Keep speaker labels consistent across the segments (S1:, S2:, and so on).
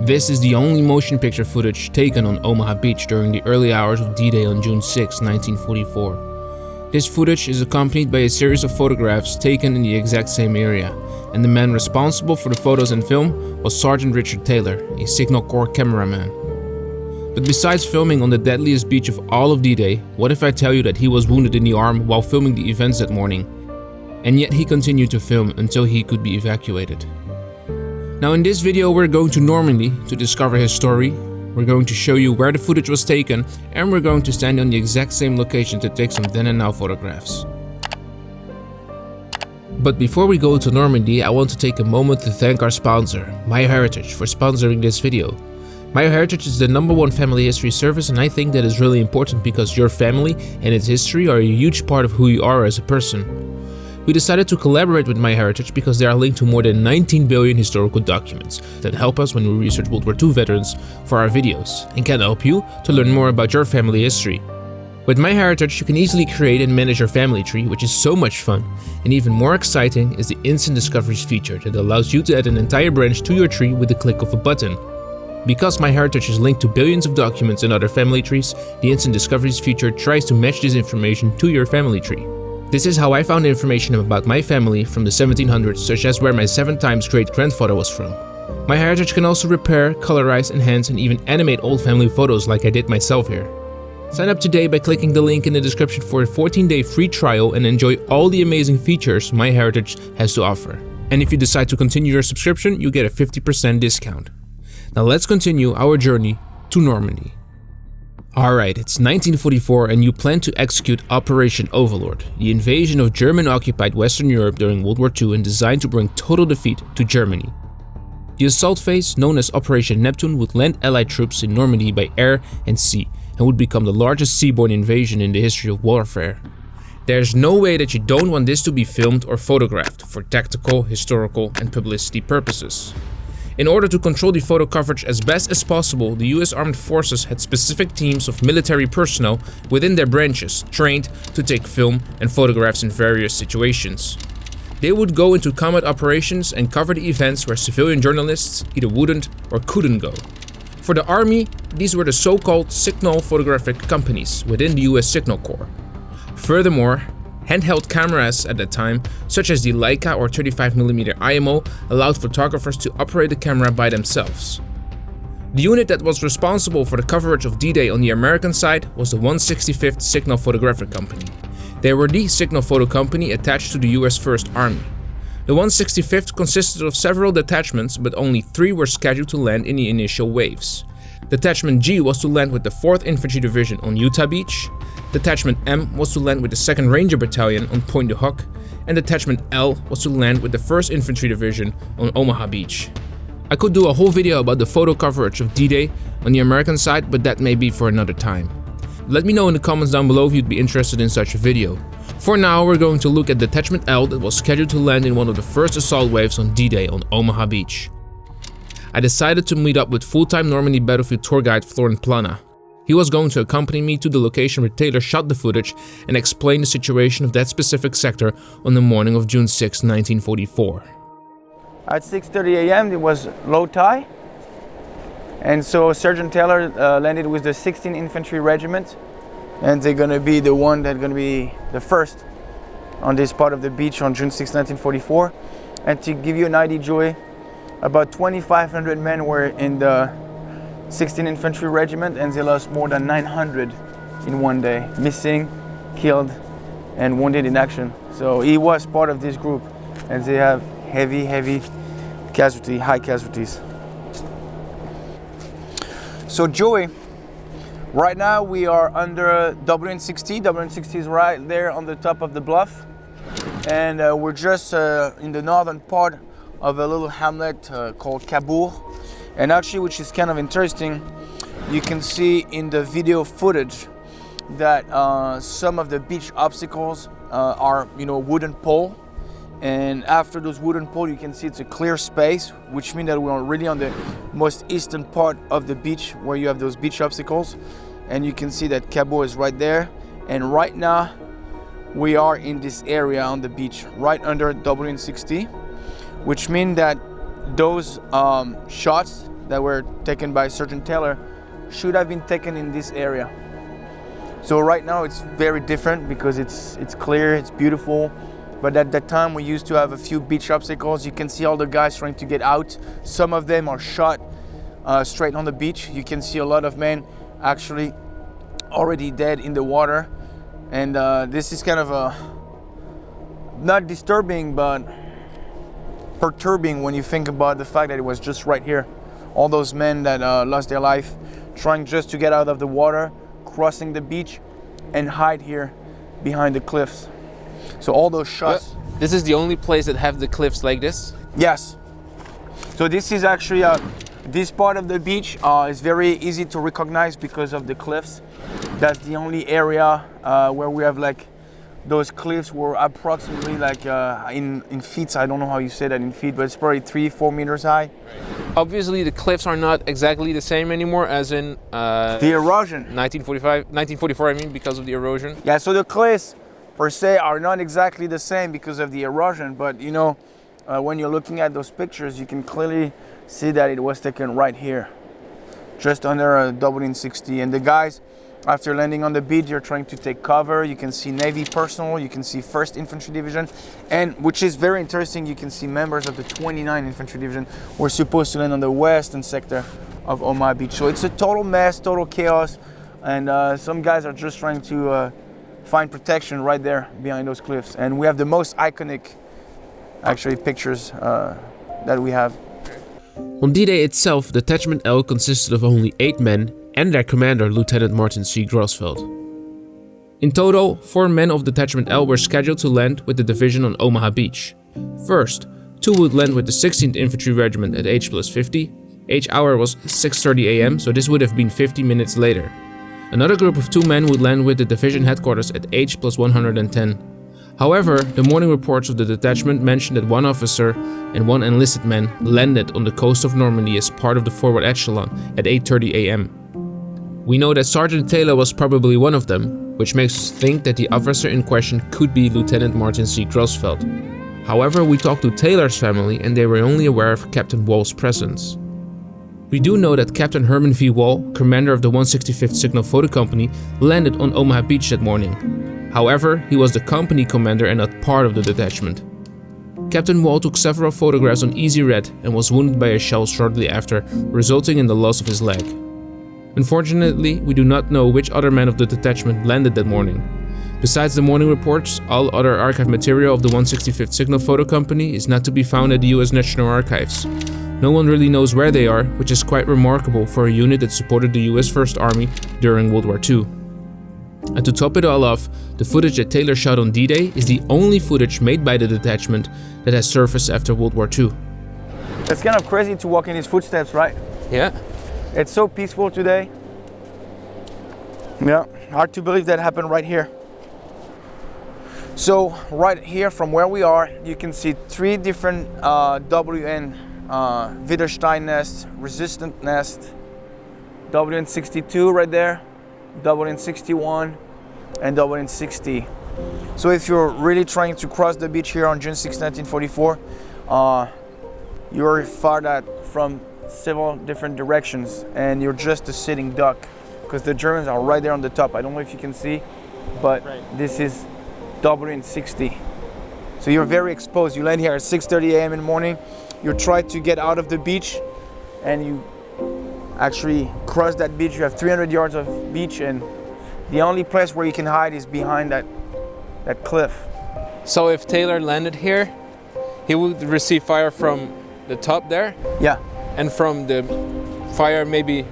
S1: This is the only motion picture footage taken on Omaha Beach during the early hours of D-Day on June 6, 1944. This footage is accompanied by a series of photographs taken in the exact same area, and the man responsible for the photos and film was Sergeant Richard Taylor, a Signal Corps cameraman. But besides filming on the deadliest beach of all of D-Day, what if I tell you that he was wounded in the arm while filming the events that morning? And yet he continued to film until he could be evacuated. Now in this video we're going to Normandy to discover his story, we're going to show you where the footage was taken, and we're going to stand on the exact same location to take some then and now photographs. But before we go to Normandy, I want to take a moment to thank our sponsor, MyHeritage, for sponsoring this video. MyHeritage is the #1 family history service, and I think that is really important because your family and its history are a huge part of who you are as a person. We decided to collaborate with MyHeritage because they are linked to more than 19 billion historical documents that help us when we research World War II veterans for our videos and can help you to learn more about your family history. With MyHeritage, you can easily create and manage your family tree, which is so much fun, and even more exciting is the Instant Discoveries feature that allows you to add an entire branch to your tree with the click of a button. Because MyHeritage is linked to billions of documents and other family trees, the Instant Discoveries feature tries to match this information to your family tree. This is how I found information about my family from the 1700s, such as where my 7 times great-grandfather was from. MyHeritage can also repair, colorize, enhance, and even animate old family photos like I did myself here. Sign up today by clicking the link in the description for a 14-day free trial and enjoy all the amazing features MyHeritage has to offer. And if you decide to continue your subscription, you get a 50% discount. Now let's continue our journey to Normandy. Alright, it's 1944 and you plan to execute Operation Overlord, the invasion of German-occupied Western Europe during World War II and designed to bring total defeat to Germany. The assault phase, known as Operation Neptune, would land Allied troops in Normandy by air and sea and would become the largest seaborne invasion in the history of warfare. There's no way that you don't want this to be filmed or photographed for tactical, historical, and publicity purposes. In order to control the photo coverage as best as possible, the US Armed Forces had specific teams of military personnel within their branches trained to take film and photographs in various situations. They would go into combat operations and cover the events where civilian journalists either wouldn't or couldn't go. For the Army, these were the so-called signal photographic companies within the US Signal Corps. Furthermore, handheld cameras at that time, such as the Leica or 35mm IMO, allowed photographers to operate the camera by themselves. The unit that was responsible for the coverage of D-Day on the American side was the 165th Signal Photographic Company. They were the signal photo company attached to the US First Army. The 165th consisted of several detachments, but only 3 were scheduled to land in the initial waves. Detachment G was to land with the 4th Infantry Division on Utah Beach, Detachment M was to land with the 2nd Ranger Battalion on Pointe du Hoc, and Detachment L was to land with the 1st Infantry Division on Omaha Beach. I could do a whole video about the photo coverage of D-Day on the American side, but that may be for another time. Let me know in the comments down below if you'd be interested in such a video. For now, we're going to look at Detachment L that was scheduled to land in one of the first assault waves on D-Day on Omaha Beach. I decided to meet up with full-time Normandy battlefield tour guide Florent Plana. He was going to accompany me to the location where Taylor shot the footage and explain the situation of that specific sector on the morning of June 6, 1944.
S2: At 6:30 a.m. it was low tide, and so Sergeant Taylor landed with the 16th Infantry Regiment, and they're going to be the one that's going to be the first on this part of the beach on June 6, 1944. And to give you an idea, Joey, about 2,500 men were in the 16th Infantry Regiment, and they lost more than 900 in one day, missing, killed, and wounded in action. So he was part of this group, and they have heavy casualty, high casualties. So Joey, right now we are under WN60. WN60 is right there on the top of the bluff, and we're just in the northern part of a little hamlet called Cabourg. And actually, which is kind of interesting, you can see in the video footage that some of the beach obstacles are, wooden pole. And after those wooden pole, you can see it's a clear space, which means that we're really on the most eastern part of the beach where you have those beach obstacles. And you can see that Cabourg is right there. And right now, we are in this area on the beach, right under WN60, which means that those shots that were taken by Sergeant Taylor should have been taken in this area. So right now it's very different because it's clear, it's beautiful. But at that time we used to have a few beach obstacles. You can see all the guys trying to get out. Some of them are shot straight on the beach. You can see a lot of men actually already dead in the water. And this is kind of not disturbing, but perturbing when you think about the fact that it was just right here. All those men that lost their life trying just to get out of the water, crossing the beach and hide here behind the cliffs. So all those shots.
S1: This is the only place that have the cliffs like this?
S2: Yes. So this is actually, this part of the beach is very easy to recognize because of the cliffs. That's the only area where we have like those cliffs were approximately like in feet. I don't know how you say that in feet, but it's probably 3-4 meters high.
S1: Obviously the cliffs are not exactly the same anymore as in
S2: the erosion.
S1: 1944 I mean, because of the erosion.
S2: Yeah, so the cliffs per se are not exactly the same because of the erosion, but you know, when you're looking at those pictures, you can clearly see that it was taken right here, just under a WWII. And the guys, after landing on the beach, they're trying to take cover. You can see Navy personnel, you can see 1st Infantry Division, and which is very interesting, you can see members of the 29th Infantry Division were supposed to land on the western sector of Omaha Beach. So it's a total mess, total chaos, and some guys are just trying to find protection right there behind those cliffs. And we have the most iconic, actually, pictures that we have.
S1: On D-Day itself, Detachment L consisted of only 8 men and their commander, Lieutenant Martin C. Grossfeld. In total, 4 men of Detachment L were scheduled to land with the division on Omaha Beach. First, 2 would land with the 16th Infantry Regiment at H+50. H hour was 6:30 a.m., so this would have been 50 minutes later. Another group of 2 men would land with the division headquarters at H+110. However, the morning reports of the detachment mentioned that 1 officer and 1 enlisted man landed on the coast of Normandy as part of the forward echelon at 8:30 a.m. We know that Sergeant Taylor was probably one of them, which makes us think that the officer in question could be Lieutenant Martin C. Grossfeld. However, we talked to Taylor's family and they were only aware of Captain Wall's presence. We do know that Captain Herman V. Wall, commander of the 165th Signal Photo Company, landed on Omaha Beach that morning. However, he was the company commander and not part of the detachment. Captain Wall took several photographs on Easy Red and was wounded by a shell shortly after, resulting in the loss of his leg. Unfortunately, we do not know which other men of the detachment landed that morning. Besides the morning reports, all other archive material of the 165th Signal Photo Company is not to be found at the US National Archives. No one really knows where they are, which is quite remarkable for a unit that supported the US First Army during World War II. And to top it all off, the footage that Taylor shot on D-Day is the only footage made by the detachment that has surfaced after World War II.
S2: It's kind of crazy to walk in his footsteps, right?
S1: Yeah.
S2: It's so peaceful today. Yeah, hard to believe that happened right here. So right here from where we are, you can see 3 different WN Widerstein nest, resistant nest, WN62 right there, WN61 and WN60. So if you're really trying to cross the beach here on June 6, 1944, you're fired from several different directions and you're just a sitting duck because the Germans are right there on the top. I don't know if you can see, but this is WN60. So you're very exposed. You land here at 6:30 a.m. in the morning. You try to get out of the beach and you actually cross that beach. You have 300 yards of beach and the only place where you can hide is behind that cliff.
S1: So if Taylor landed here, he would receive fire from the top there?
S2: Yeah.
S1: And from the fire maybe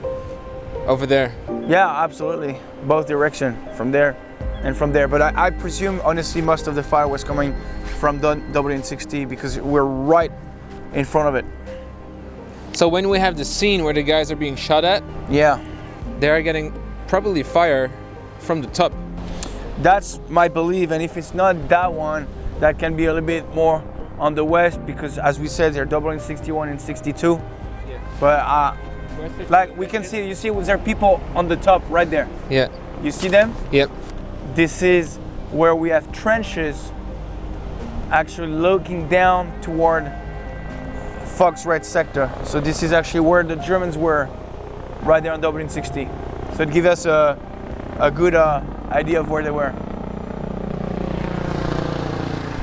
S1: over there?
S2: Yeah, absolutely. Both direction, from there and from there. But I presume, honestly, most of the fire was coming from the WN60 because we're right in front of it.
S1: So when we have the scene where the guys are being shot at,
S2: yeah,
S1: they are getting probably fire from the top.
S2: That's my belief, and if it's not that one, that can be a little bit more on the west because, as we said, they're WN61 and 62.
S1: Yeah.
S2: But like we can see, you see, there are people on the top right there.
S1: Yeah.
S2: You see them?
S1: Yep.
S2: This is where we have trenches actually looking down toward Fox Red sector. So this is actually where the Germans were, right there on WWII. So it gives us a good idea of where they were.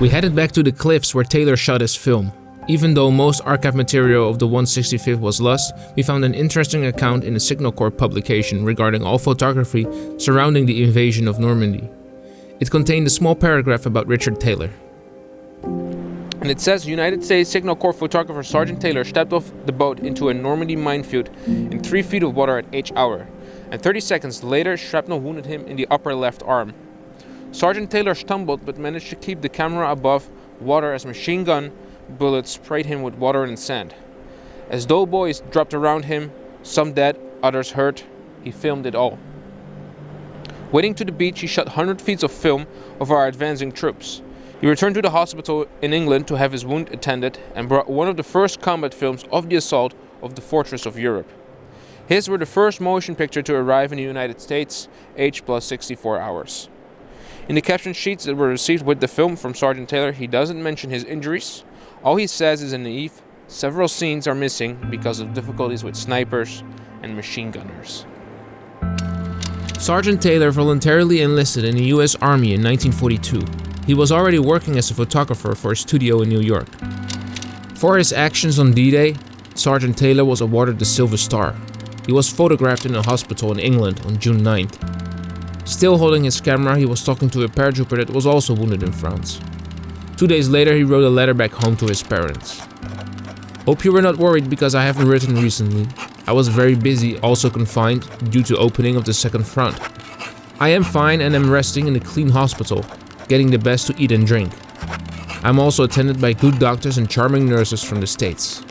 S1: We headed back to the cliffs where Taylor shot his film. Even though most archive material of the 165th was lost, we found an interesting account in a Signal Corps publication regarding all photography surrounding the invasion of Normandy. It contained a small paragraph about Richard Taylor. And it says, United States Signal Corps photographer Sergeant Taylor stepped off the boat into a Normandy minefield in 3 feet of water at each hour, and 30 seconds later shrapnel wounded him in the upper left arm. Sergeant Taylor stumbled but managed to keep the camera above water as machine gun bullets sprayed him with water and sand. As doughboys dropped around him, some dead, others hurt, he filmed it all. Wading to the beach, he shot 100 feet of film of our advancing troops. He returned to the hospital in England to have his wound attended and brought one of the first combat films of the assault of the fortress of Europe. His were the first motion picture to arrive in the United States, age plus 64 hours. In the caption sheets that were received with the film from Sergeant Taylor, he doesn't mention his injuries. All he says is in naive, several scenes are missing because of difficulties with snipers and machine gunners. Sergeant Taylor voluntarily enlisted in the US Army in 1942. He was already working as a photographer for a studio in New York. For his actions on D-Day, Sergeant Taylor was awarded the Silver Star. He was photographed in a hospital in England on June 9th. Still holding his camera, he was talking to a paratrooper that was also wounded in France. 2 days later, he wrote a letter back home to his parents. Hope you were not worried because I haven't written recently. I was very busy, also confined, due to opening of the second front. I am fine and am resting in a clean hospital, getting the best to eat and drink. I'm also attended by good doctors and charming nurses from the States.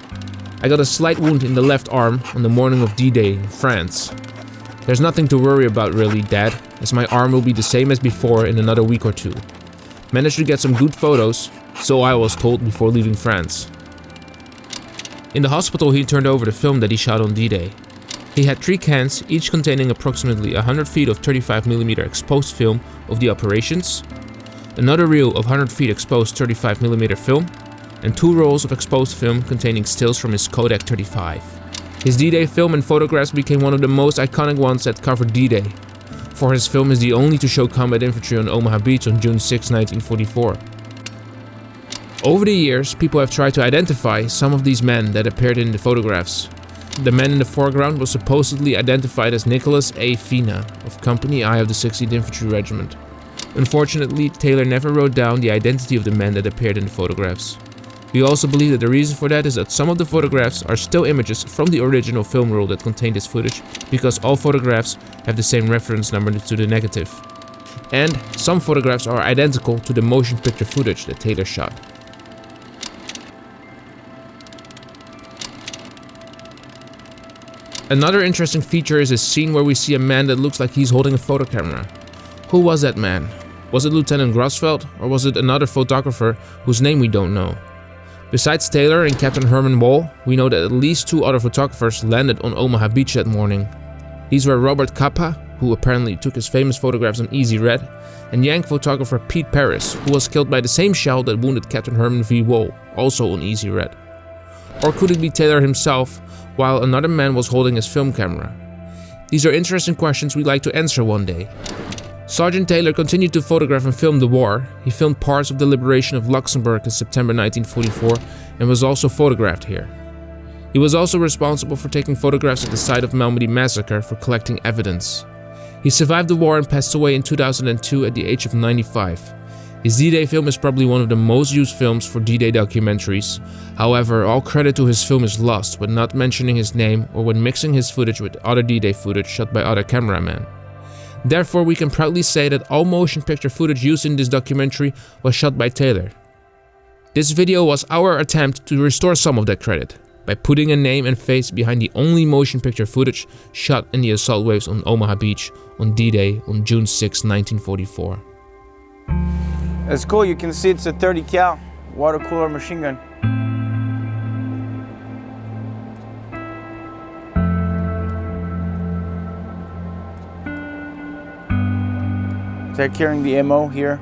S1: I got a slight wound in the left arm on the morning of D-Day in France. There's nothing to worry about really, Dad, as my arm will be the same as before in another week or 2. Managed to get some good photos, so I was told before leaving France. In the hospital, he turned over the film that he shot on D-Day. He had 3 cans, each containing approximately 100 feet of 35mm exposed film of the operations, another reel of 100 feet exposed 35mm film, and 2 rolls of exposed film containing stills from his Kodak 35. His D-Day film and photographs became one of the most iconic ones that covered D-Day, for his film is the only to show combat infantry on Omaha Beach on June 6, 1944. Over the years, people have tried to identify some of these men that appeared in the photographs. The man in the foreground was supposedly identified as Nicholas A. Fina of Company I of the 16th Infantry Regiment. Unfortunately, Taylor never wrote down the identity of the men that appeared in the photographs. We also believe that the reason for that is that some of the photographs are still images from the original film roll that contained this footage, because all photographs have the same reference number to the negative. And some photographs are identical to the motion picture footage that Taylor shot. Another interesting feature is a scene where we see a man that looks like he's holding a photo camera. Who was that man? Was it Lieutenant Grosfeld, or was it another photographer whose name we don't know? Besides Taylor and Captain Herman Wall, we know that at least 2 other photographers landed on Omaha Beach that morning. These were Robert Capa, who apparently took his famous photographs on Easy Red, and Yank photographer Pete Paris, who was killed by the same shell that wounded Captain Herman V. Wall, also on Easy Red. Or could it be Taylor himself, while another man was holding his film camera? These are interesting questions we'd like to answer one day. Sergeant Taylor continued to photograph and film the war. He filmed parts of the liberation of Luxembourg in September 1944 and was also photographed here. He was also responsible for taking photographs at the site of Normandy massacre for collecting evidence. He survived the war and passed away in 2002 at the age of 95. His D-Day film is probably one of the most used films for D-Day documentaries. However, all credit to his film is lost when not mentioning his name or when mixing his footage with other D-Day footage shot by other cameramen. Therefore, we can proudly say that all motion picture footage used in this documentary was shot by Taylor. This video was our attempt to restore some of that credit, by putting a name and face behind the only motion picture footage shot in the assault waves on Omaha Beach on D-Day on June 6, 1944.
S2: It's cool, you can see it's a 30 cal water cooler machine gun. They're carrying the ammo here.